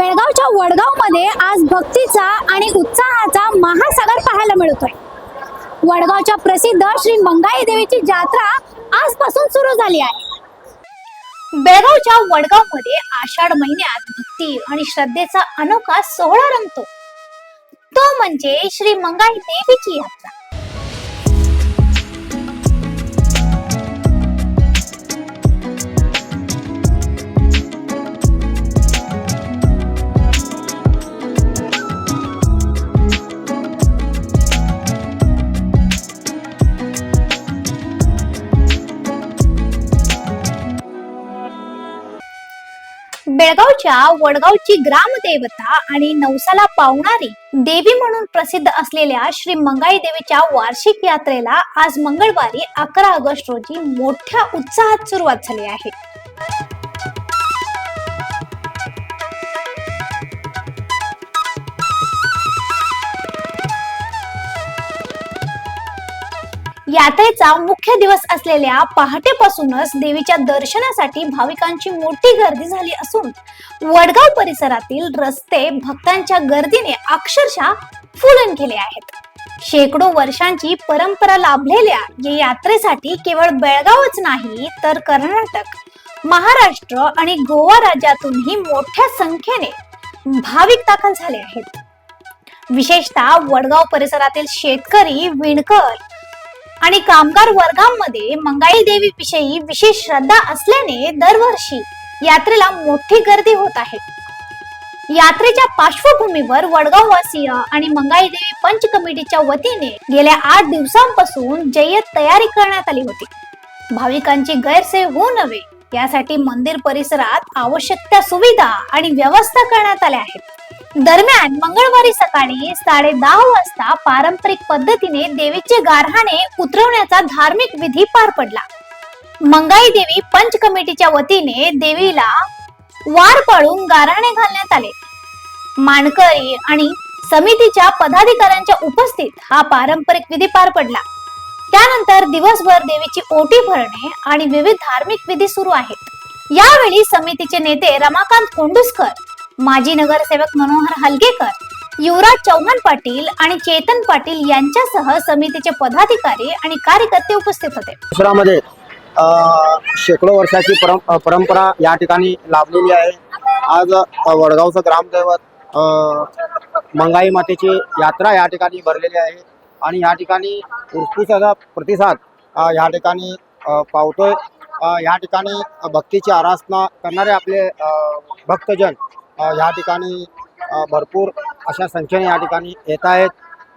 बेळगावच्या वडगावमध्ये आज भक्तीचा आणि उत्साहाचा महासागर पाहायला मिळतोय। वडगावच्या प्रसिद्ध श्री मंगाई देवीची यात्रा आजपासून सुरू झाली आहे। बेळगावच्या वडगावमध्ये आषाढ महिन्यात भक्ती आणि श्रद्धेचा अनोखा सोहळा रंगतो, तो म्हणजे श्री मंगाई देवीची यात्रा। बेळगावच्या वडगावची ग्रामदेवता आणि नवसाला पावणारी देवी म्हणून प्रसिद्ध असलेल्या श्री मंगाई देवीच्या वार्षिक यात्रेला आज मंगळवारी 11 ऑगस्ट रोजी मोठ्या उत्साहात सुरुवात झाली आहे। यात्रेचा मुख्य दिवस असलेल्या पहाटेपासूनच देवीच्या दर्शनासाठी भाविकांची मोठी गर्दी झाली असून वडगाव परिसरातील रस्ते भक्तांच्या गर्दीने अक्षरशः फुलून गेले आहेत। शेकडो वर्षांची परंपरा लाभलेल्या या यात्रेसाठी केवळ बेळगावच नाही तर कर्नाटक, महाराष्ट्र आणि गोवा राज्यातूनही मोठ्या संख्येने भाविक दाखल झाले आहेत। विशेषतः वडगाव परिसरातील शेतकरी, विणकर आणि कामगार वर्गांमध्ये मंगाई देवी विषयी विशेष श्रद्धा असल्याने दरवर्षी यात्रेला मोठी गर्दी होत आहे। यात्रेच्या पार्श्वभूमीवर वडगाववासीय आणि मंगाई देवी पंच कमिटीच्या वतीने गेल्या 8 दिवसांपासून जय्यत तयारी करण्यात आली होती। भाविकांची गैरसोय होऊ नये यासाठी मंदिर परिसरात आवश्यक त्या सुविधा आणि व्यवस्था करण्यात आल्या आहेत। दरम्यान मंगळवारी सकाळी 10:30 वाजता पारंपरिक पद्धतीने देवीचे गारहाणे उतरवण्याचा धार्मिक विधी पार पडला। मंगाई देवी पंच कमिटीच्या वतीने देवीला वार पाळून गारहाणे घालण्यात आले। मानकरी आणि समितीच्या पदाधिकाऱ्यांच्या उपस्थित हा पारंपरिक विधी पार पडला। त्यानंतर दिवसभर देवीची ओटी भरणे आणि विविध धार्मिक विधी सुरू आहेत। यावेळी समितीचे नेते रमाकांत कोंडुस्कर, माजी नगरसेवक मनोहर हलगेकर, युवराज चौहान पाटील आणि चेतन पाटील यांच्यासह समितीचे पदाधिकारी आणि कार्यकर्ते उपस्थित होते। परिसरामध्ये शेकडो वर्षाची परंपरा या ठिकाणी लाभलेली आहे। आज वडगावचं ग्रामदैवत मंगाई मातेची यात्रा या ठिकाणी भरलेली आहे आणि या ठिकाणी उत्स्फूर्त प्रतिसाद या ठिकाणी पावतोय। या ठिकाणी भक्तीची आराधना करणारे आपले भक्तजन या ठिकाणी भरपूर अशा संख्येने या ठिकाणी येत आहेत।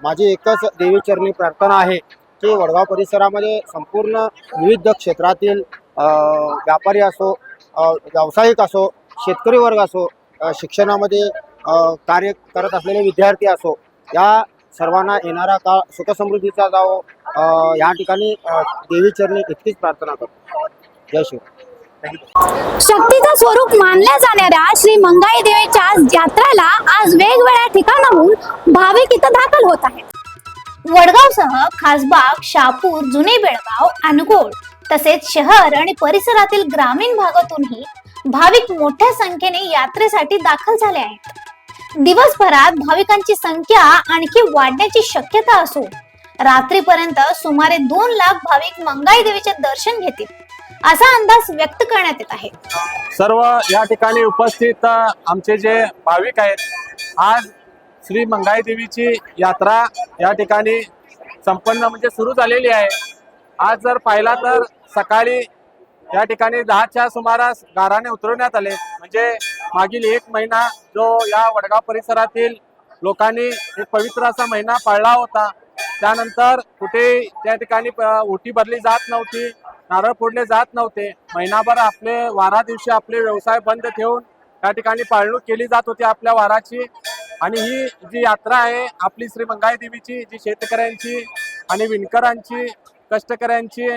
माझी एकच देवी चरणी प्रार्थना आहे की वडगाव परिसरामध्ये संपूर्ण विविध क्षेत्रातील व्यापारी असो, व्यावसायिक असो, शेतकरी वर्ग असो, शिक्षणामध्ये कार्य करत असलेले विद्यार्थी असो, या सर्वांना येणारा काळ सुखसमृद्धीचा जावो या ठिकाणी देवी चरणी इतकीच प्रार्थना करतो। जय शिव। शक्तीचं स्वरूप मानल्या जाणाऱ्या श्री मंगाई देवीच्या यात्रेला आज वेगवेगळ्या ठिकाणाहून भाविक इथं दाखल होत आहेत। वडगावसह खासबाग, शहापूर, जुने बेळगाव, अनगोड तसेच शहर आणि परिसरातील ग्रामीण भागातूनही भाविक मोठ्या संख्येने यात्रेसाठी दाखल झाले आहेत। दिवसभरात भाविकांची संख्या आणखी वाढण्याची शक्यता असून रात्रीपर्यंत सुमारे 2 लाख भाविक मंगाई देवीचे दर्शन घेतील असा अंदाज व्यक्त करण्यात येत आहे। सर्व या ठिकाणी उपस्थित आमचे जे भाविक आहेत, आज श्री मंगाई देवीची यात्रा या ठिकाणी संपन्न म्हणजे सुरू झालेली आहे। आज जर पाहिला तर सकाळी या ठिकाणी 10च्या सुमारास गाराणे उतरवण्यात आले। म्हणजे मागील 1 महिना जो या वडगाव परिसरातील लोकांनी एक पवित्र असा महिना पाळला होता, त्यानंतर कुठे त्या ठिकाणी ओटी भरली जात नव्हती, नारळ फोडले जात नव्हते। महिनाभर आपले वारा दिवशी आपले व्यवसाय बंद ठेवून या ठिकाणी पाळणूक केली जात होती आपल्या वाराची। आणि ही जी यात्रा आहे आपली श्री मंगाई देवीची, जी शेतकऱ्यांची आणि विणकरांची, कष्टकऱ्यांची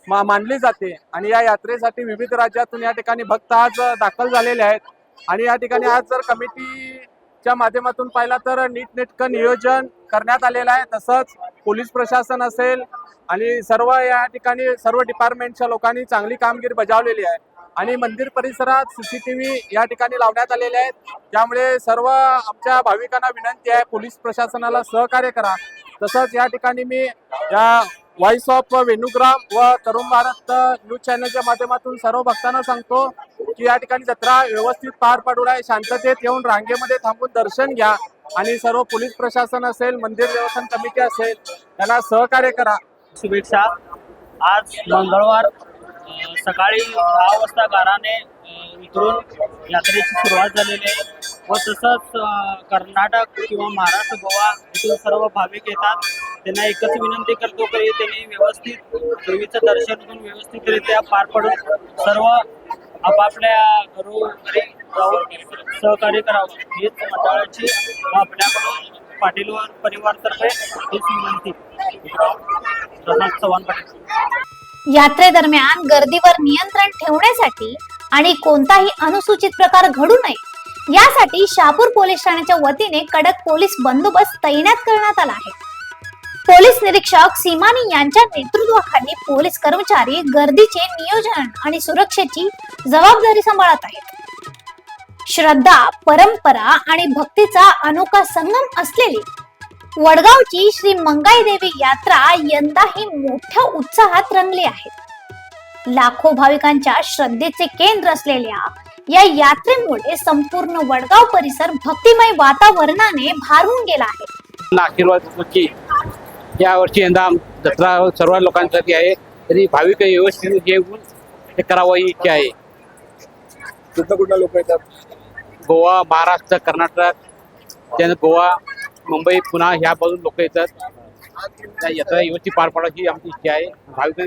मानली जाते। आणि या यात्रेसाठी विविध राज्यातून या ठिकाणी भक्त आज दाखल झालेले आहेत। आणि या ठिकाणी आज जर कमिटीच्या माध्यमातून पाहिला तर नीटनेटकं नियोजन करण्यात आलेलं आहे। तसंच पोलीस प्रशासन असेल आणि सर्व या ठिकाणी सर्व डिपार्टमेंटच्या लोकांनी चांगली कामगिरी बजावलेली आहे। आणि मंदिर परिसरात CCTV या ठिकाणी लावण्यात आलेले आहेत. त्यामुळे सर्व आमच्या भाविकांना विनंती आहे, पोलीस प्रशासनाला सहकार्य करा. तसंच या ठिकाणी मी या व्हॉइस ऑफ वेणुग्राम व तरुण भारत न्यूज चॅनलच्या माध्यमातून सर्व भक्तांना सांगतो की या ठिकाणी जत्रा व्यवस्थित पार पाडू आहे. शांततेत येऊन रांगेमध्ये थांबून दर्शन घ्या आणि सर्व पोलीस प्रशासन असेल, मंदिर व्यवस्थापन कमिटी असेल, त्यांना सहकार्य करा. शुभेच्छा. आज मंगळवार सकाळी 10 वाजता गाराने इकडून यात्रेची सुरुवात झालेली आहे व तसंच कर्नाटक किंवा महाराष्ट्र, गोवा इथून सर्व भाविक येतात. त्यांना एकच विनंती करतो की त्यांनी व्यवस्थित देवीचं दर्शन घेऊन व्यवस्थितरित्या पार पडून सर्व आपापल्या घरोघरी जाऊन सहकार्य करावं हीच मंडळाची आपल्याकडून पाटील परिवारतर्फे हीच विनंती. प्रसाद चव्हाण पाटील. यात्रेदरम्यान गर्दीवर नियंत्रण ठेवण्यासाठी आणि कोणताही अनुसूचित प्रकार घडू नये यासाठी शहापूर पोलीस ठाण्याच्या वतीने कडक पोलीस बंदोबस्त तैनात करण्यात आला आहे. पोलीस निरीक्षक सीमानी यांच्या नेतृत्वाखाली पोलीस कर्मचारी गर्दीचे नियोजन आणि सुरक्षेची जबाबदारी सांभाळत आहेत. श्रद्धा, परंपरा आणि भक्तीचा अनोखा संगम असलेली वडगावची श्री मंगाई देवी यात्रा यंदाही मोठ्या उत्साहात रंगली आहे. लाखो भाविकांच्या श्रद्धेचे केंद्र असलेल्या या यात्रेमुळे संपूर्ण वडगाव परिसर भक्तिमय वातावरणाने भारून गेला आहे. आशीर्वाद की यावर्षी यंदा जत्रा सर्व लोकांसाठी आहे, तरी भाविक व्यवस्थित घेऊन ते करावं ही इच्छा आहे. कुठल्या लोक येतात? गोवा, महाराष्ट्र, कर्नाटक, त्यानंतर गोवा, मुंबई, पुणे ह्या बाजून लोक येतात. त्या यात्रा व्यवस्थित पार पाडायची आमची इच्छा आहे. भाविक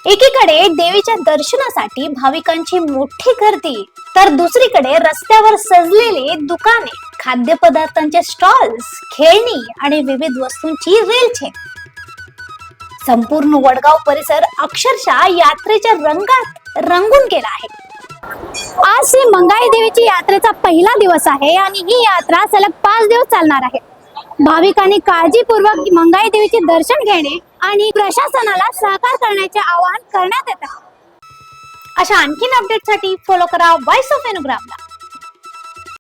एकीकडे देवीच्या दर्शनासाठी भाविकांची मोठी गर्दी, तर दुसरीकडे रस्त्यावर सजलेले दुकाने, खाद्यपदार्थांचे स्टॉल्स, खेळणी आणि विविध वस्तूंची रेलचेल. संपूर्ण वडगाव परिसर अक्षरशः यात्रेच्या रंगात रंगून गेला आहे. आज श्री मंगाई देवीची यात्रेचा पहिला दिवस आहे आणि ही यात्रा सलग 5 दिवस चालणार आहे. भाविकांनी काळजीपूर्वक मंगाई देवीचे दर्शन घेणे आणि प्रशासनाला सहकार करण्याचे आवाहन करण्यात येत आहे. अशा आणखीन अपडेटसाठी फॉलो करा व्हॉइस ऑफ वेणुग्रामला.